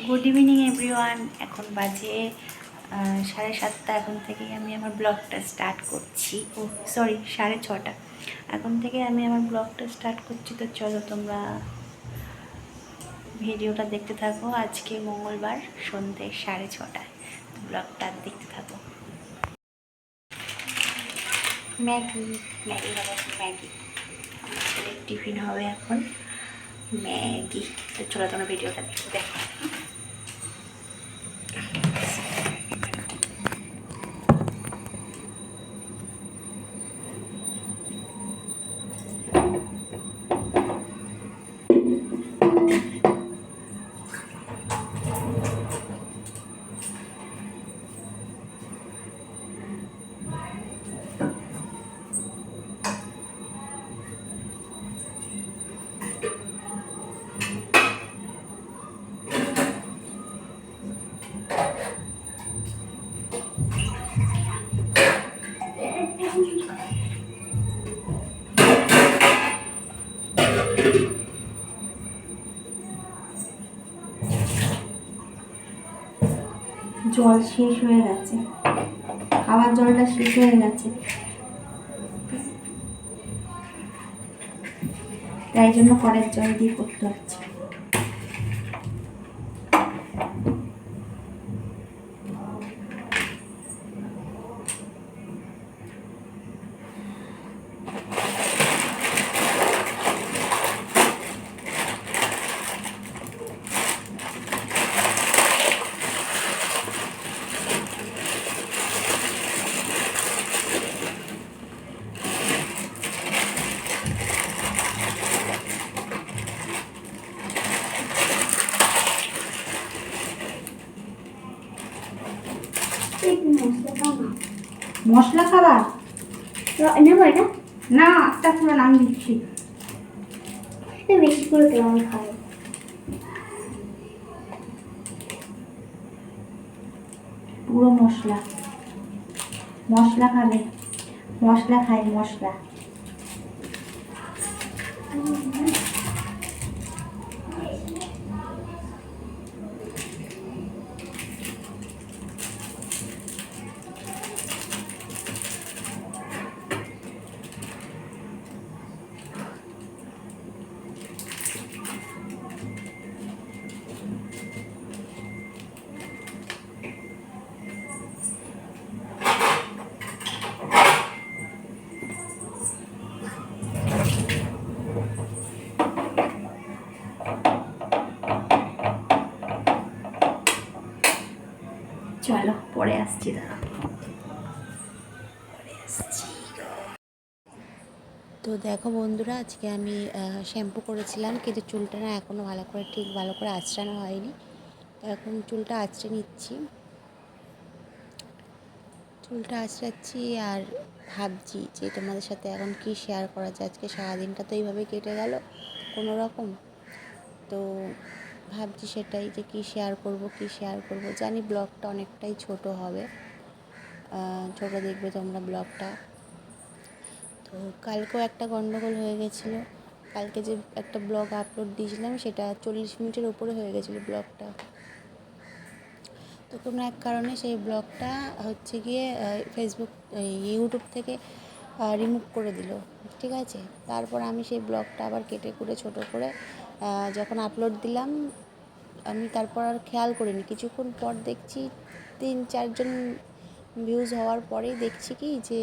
Good evening everyone. এখন বাজে 7:30। এখন থেকেই আমি আমার ব্লগটা স্টার্ট করছি। ও সরি, 6:30। এখন থেকে আমি আমার ব্লগটা স্টার্ট করছি। তো চলো তোমরা ভিডিওটা দেখতে থাকো। আজকে মঙ্গলবার সন্ধ্যে 6:30। ব্লগটা দেখতে থাকো। ম্যাগি ম্যাগি হবে, ম্যাগি আমার ছেলের টিফিন হবে এখন ম্যাগি। তো চলো তোমরা ভিডিওটা দেখো। জল শেষ হয়ে গেছে, খাবার জলটা শেষ হয়ে গেছে, তাই জন্য কলের জল দিয়ে করতে হচ্ছে। মশলা খাবার নেবো এটা না, আস্তে আস্তে নাম দিচ্ছি, বেশি করে কেমন খাই। পুরো মশলা মশলা খাবে, মশলা খাই মশলা। চলো পরে আসছি, দাঁড়া পরে আসছি। তো দেখো বন্ধুরা, আজকে আমি শ্যাম্পু করেছিলাম, কিন্তু চুলটা না এখনও ভালো করে আঁচড়ানো হয়নি। তো এখন চুলটা আঁচড়ে নিচ্ছি, চুলটা আঁচড়াচ্ছি আর ভাবছি যে তোমাদের সাথে এখন কি শেয়ার করা যায়। আজকে সারাদিনটা তো এইভাবে কেটে গেল কোনো রকম। তো ভাবছি সেটাই, যে কি শেয়ার করব। জানি ব্লগটা অনেকটাই ছোট হবে, ছোট দেখবে তোমরা ব্লগটা। তো কালকেও একটা গন্ডগোল হয়ে গেছিলো। কালকে যে একটা ব্লগ আপলোড দিয়েছিলাম সেটা 40 মিনিটের উপরে হয়ে গেছিলো ব্লগটা। তো কোনো এক কারণে সেই ব্লগটা হচ্ছে গিয়ে ফেসবুক ইউটিউব থেকে রিমুভ করে দিল, ঠিক আছে। তারপর আমি সেই ব্লগটা আবার কেটে কুটে ছোটো করে যখন আপলোড দিলাম, আমি তারপর আর খেয়াল করিনি। কিছুক্ষণ পর দেখছি 3-4 জন ভিউজ হওয়ার পরেই দেখছি কি যে,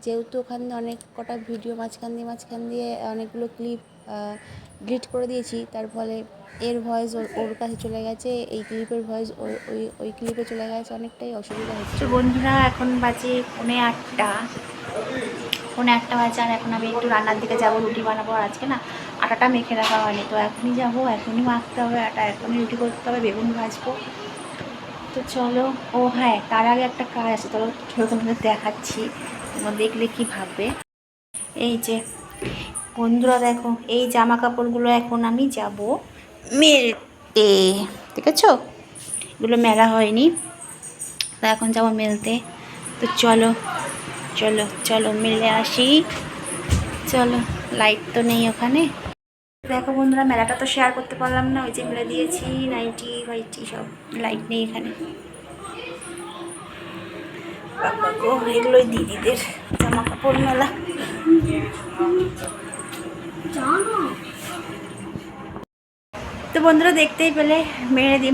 যেহেতু ওখানে অনেক কটা ভিডিও মাঝখান দিয়ে অনেকগুলো ক্লিপ ডিলিট করে দিয়েছি, তার ফলে এর ভয়েস ওর কাছে চলে গেছে, এই ক্লিপের ভয়েস ওই ক্লিপে চলে গেছে, অনেকটাই অসুবিধা হচ্ছে। তো বন্ধুরা, এখন বাজে 8:45 বাজে। আর এখন আমি একটু রান্নার দিকে যাবো, রুটি বানাবো। আর আজকে না আটাটা মেখে রাখা হয়নি, তো এখনই যাবো, এখনই মাখতে হবে আটা, এখনই রুটি করতে হবে, বেগুন ভাজবো। তো চলো। ও হ্যাঁ, তার আগে একটা কাজ আছে, চলো তোমাদের দেখাচ্ছি, তোমরা দেখলে কি ভাববে। এই যে বন্ধুরা দেখো, এই জামা কাপড়গুলো এখন আমি যাব মেলতে, ঠিক আছে। এগুলো মেলা হয়নি, তো এখন যাবো মেলতে। তো চলো চলো চলো মেলে আসি। চলো, লাইট তো নেই ওখানে। দেখো বন্ধুরা, মেলাটা তো শেয়ার করতে পারলাম না, ওই যে মেলে দিয়েছি নাইটি ফাইটি সব, লাইট নেই এখানে। বাবা গো, এগুলোই দিদিদের জামা কাপড় মেলা। তো বন্ধুরা দেখতেই পেলে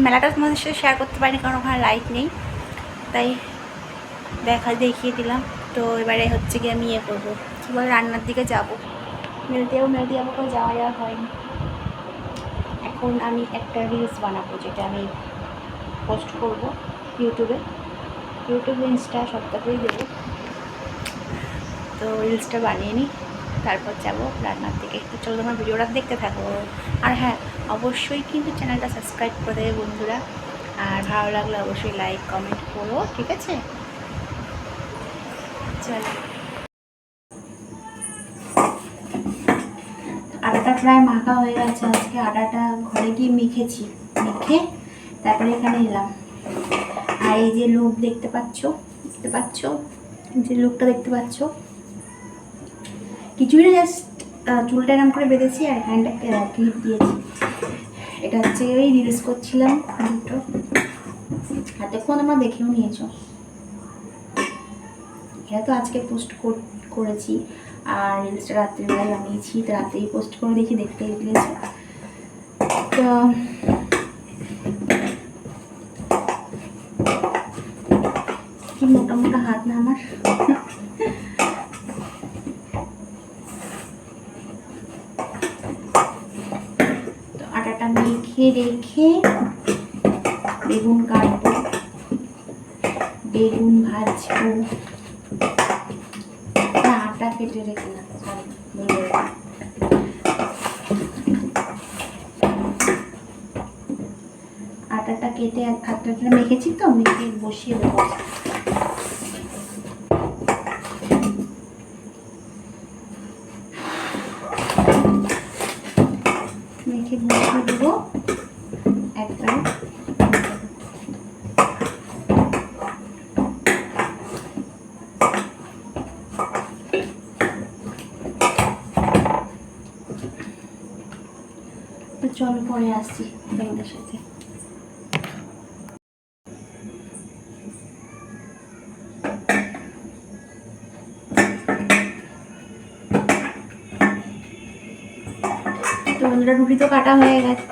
মেলাটা তোমাদের সাথে শেয়ার করতে পারিনি, কারণ ওখানে লাইট নেই, তাই দেখিয়ে দিলাম। তো এবারে হচ্ছে গিয়ে আমি করবো, কী বলে, রান্নার দিকে যাবো। মেলতে যাবো করে যাওয়া হয়নি। এখন আমি একটা রিলস বানাবো, যেটা আমি পোস্ট করব ইউটিউব, ইনস্টা সবটাতেই দেবো। তো রিলসটা বানিয়ে নিই, তারপর যাবো রান্নার দিকে। তো চলো তোমার ভিডিওটা দেখতে থাকো। আর হ্যাঁ, অবশ্যই কিন্তু চ্যানেলটা সাবস্ক্রাইব করে দেবে বন্ধুরা, আর ভালো লাগলে অবশ্যই লাইক কমেন্ট করো, ঠিক আছে? চলো, আটাটা প্রায় মাখা হয়ে গেছে। আজকে আটাটা ঘরে গিয়ে মেখে তারপরে এখানে এলাম। আর এই যে লুক দেখতে পাচ্ছ, যে লুকটা দেখতে পাচ্ছ, কিছুই না, জাস্ট চুলটা এরম করে বেঁধেছি আর এখানটা ক্লিপ দিয়েছি। এটা হচ্ছে ওই রিলস করছিলাম দুটো, এতক্ষণ আমার দেখেও নিয়েছো। এটা তো আজকে পোস্ট করেছি, আর রিলসটা রাত্রিবেলায় বানিয়েছি, তো রাতেই পোস্ট করে দেখতে দিয়েছে। তো কি মোটা মোটা হাত না আমার। তো আটাটা মেখে রেখে বেগুন কাটবো, বেগুন ভাজবো। না, আটা কেটে রেখে না, আটাটা কেটে আটাটা মেখেছি, তো মেখে বসিয়ে দেবো। মেখে বসিয়ে দেবো একবারে। তো চলো পরে আসছি তোমাদের সাথে। তো বন্ধুরা, রুটি তো কাটা হয়ে গেছে,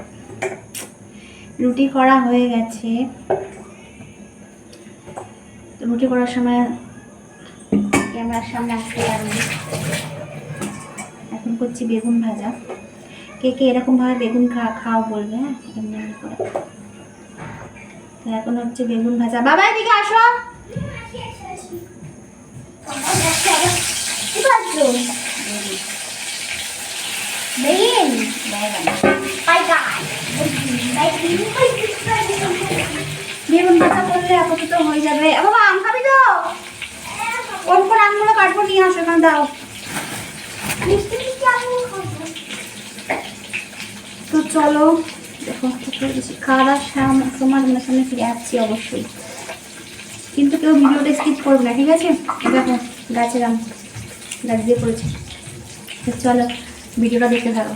রুটি করা হয়ে গেছে। তো রুটি করার সময় ক্যামেরার সামনে আসতে পারিনি। এখন করছি বেগুন ভাজা। কে কে এরকমভাবে বেগুন খাও বলবে, হ্যাঁ, এমনি এমনি করে। তো এখন হচ্ছে বেগুন ভাজা। বাবা এদিকে আসো। বেগুন ভাজা করলে আপাতত হয়ে যাবে। বাবা আম খাবি তো? কোন কোন আমগুলো কাটবো নিয়ে আসো, এখানে দাও। তো চলো, দেখো খাওয়ার সময় তোমার সামনে ফিরে আসছি অবশ্যই, কিন্তু কেউ ভিডিওটা স্কিপ করবে না, ঠিক আছে? দেখো গাছের আম, গাছ দিয়ে পড়েছে। তো চলো ভিডিওটা দেখতে থাকো।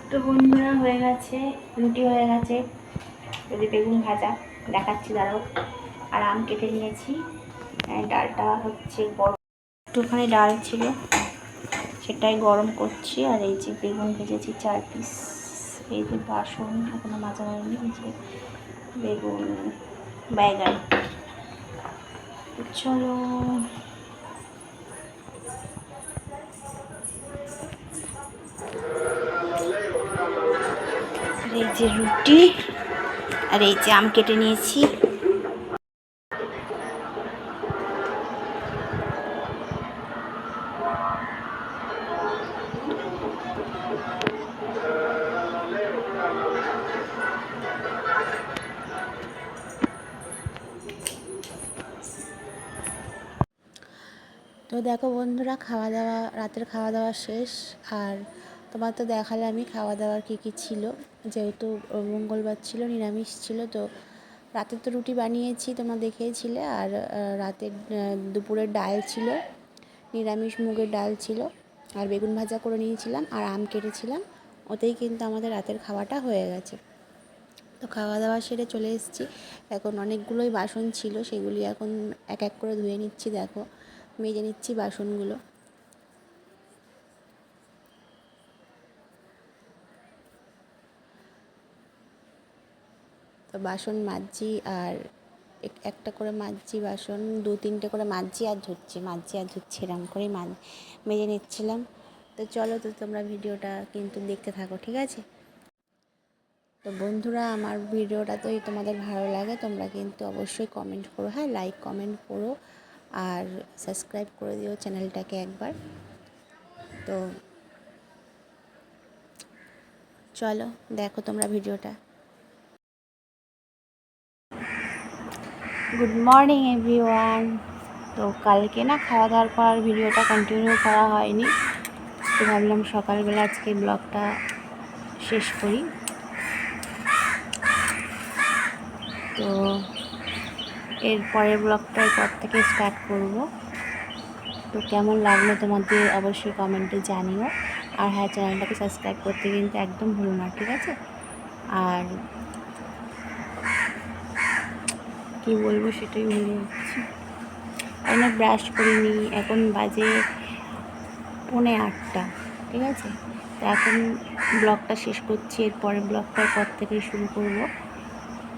তো বন্ধুরা, হয়ে গেছে, রুটি হয়ে গেছে, যদি বেগুন ভাজা দেখাচ্ছি দাঁড়াও। আর আম কেটে নিয়েছি, ডালটা হচ্ছে গরম, একটুখানি ডাল ছিল, সেটাই গরম করছি। আর এই যে বেগুন ভেজেছি 4 পিস, এই যে বাসন এখনো মাজা হয়নি, এই যে বেগুন, বাইগান। চলো, এই যে রুটি, আর এই যে আম কেটে নিয়েছি। তো দেখো বন্ধুরা, রাতের খাওয়া দাওয়া শেষ। আর তোমার তো দেখালে আমি খাওয়া দাওয়ার কী ছিল, যেহেতু মঙ্গলবার ছিল, নিরামিষ ছিল। তো রাতে তো রুটি বানিয়েছি, তোমরা দেখেইছিলে। আর রাতের দুপুরের ডাল ছিল, নিরামিষ মুগের ডাল ছিল, আর বেগুন ভাজা করে নিয়েছিলাম, আর আম কেটেছিলাম। ওতেই কিন্তু আমাদের রাতের খাওয়াটা হয়ে গেছে। তো খাওয়া দাওয়া সেরে চলে এসেছি। এখন অনেকগুলোই বাসন ছিল, সেগুলি এখন এক এক করে ধুয়ে নিচ্ছি। দেখো, মেজে নিচ্ছি বাসনগুলো। তো বাসন মাজছি, আর একটা করে মাজছি বাসন, 2-3টে করে মাজছি আর ধুচ্ছি এরকম করেই মেজে নিচ্ছিলাম। তো চলো, তো তোমরা ভিডিওটা কিন্তু দেখতে থাকো, ঠিক আছে? তো বন্ধুরা, আমার ভিডিওটা তো তোমাদের ভালো লাগে, তোমরা কিন্তু অবশ্যই কমেন্ট করো, হ্যাঁ, লাইক কমেন্ট করো, আর সাবস্ক্রাইব করে দিও চ্যানেলটাকে একবার। তো চলো, দেখো তোমরা ভিডিওটা। Good morning everyone. তো কালকে না খাওয়া দাওয়ার পর ভিডিওটা কন্টিনিউ করা হয়নি, তো ভাবলাম সকালবেলা আজকে ব্লগটা শেষ করি। তো এর পরের ব্লগটা এরপর থেকে স্টার্ট করব। তো কেমন লাগলো তোমাদের অবশ্যই কমেন্টে জানিও। আর হ্যাঁ, চ্যানেলটাকে সাবস্ক্রাইব করতে কিন্তু একদম ভুলো না, ঠিক আছে? আর কি বলবো সেটাই ভুলে যাচ্ছি। এখনো ব্রাশ করিনি, এখন বাজে 7:45, ঠিক আছে? তো এখন ব্লগটা শেষ করছি, এরপরে ব্লগটার পর থেকে শুরু করব।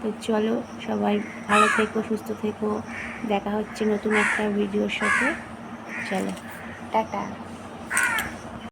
তো চলো, সবাই ভালো থেকো, সুস্থ থেকো, দেখা হচ্ছে নতুন একটা ভিডিওর সাথে। চলো, টাটা।